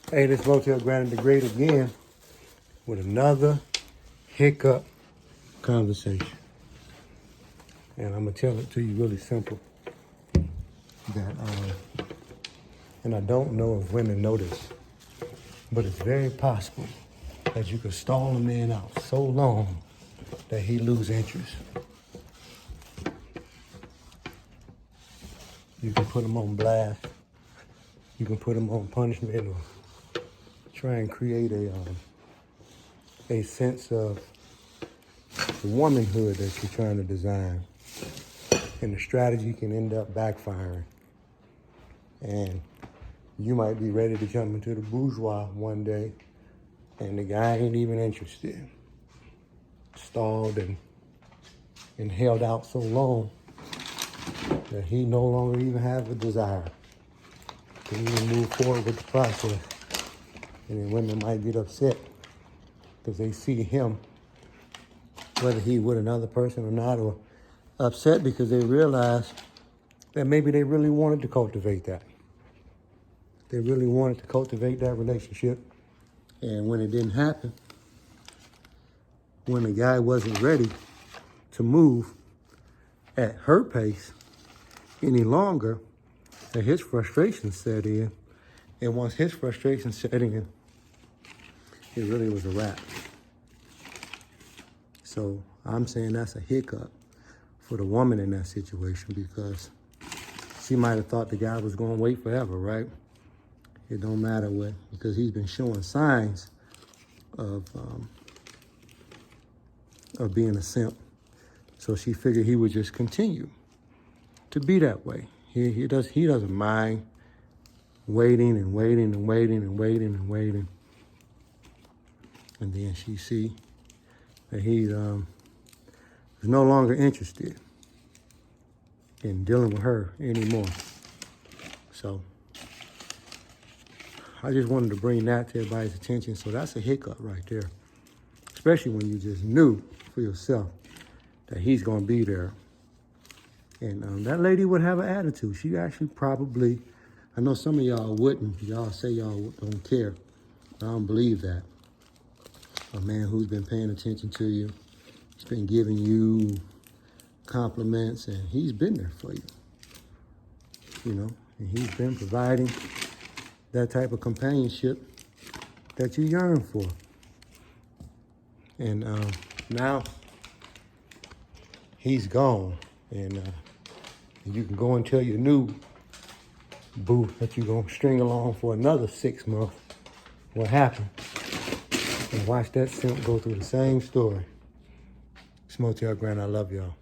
Hey, this Motell Granite the Great again with another hiccup conversation. And I'm going to tell it to you really simple. That, and I don't know if women know this, but it's very possible that you could stall a man out so long that he lose interest. You can put him on blast. You can put him on punishment or try and create a sense of the womanhood that you're trying to design. And the strategy can end up backfiring. And you might be ready to jump into the bourgeois one day and the guy ain't even interested. Stalled and held out so long that he no longer even have a desire to even move forward with the process. And then women might get upset because they see him, whether he with another person or not, or upset because they realize that maybe they really wanted to cultivate that. They really wanted to cultivate that relationship. And when it didn't happen, when the guy wasn't ready to move at her pace any longer, that his frustration set in. And once his frustration set in, it really was a wrap. So I'm saying that's a hiccup for the woman in that situation because she might have thought the guy was going to wait forever, right? It don't matter what, because he's been showing signs of being a simp. So she figured he would just continue to be that way. He doesn't mind waiting and waiting and waiting and waiting and waiting. And then she see that he's no longer interested in dealing with her anymore. So I just wanted to bring that to everybody's attention. So that's a hiccup right there, especially when you just knew for yourself that he's going to be there. And that lady would have an attitude. She actually probably, I know some of y'all wouldn't. Y'all say y'all don't care. I don't believe that. A man who's been paying attention to you, he's been giving you compliments, and he's been there for you. You know, and he's been providing that type of companionship that you yearn for. And now he's gone, and you can go and tell your new boo that you're gonna string along for another 6 months what happened, and watch that simp go through the same story. It's Motell Granite. I love y'all.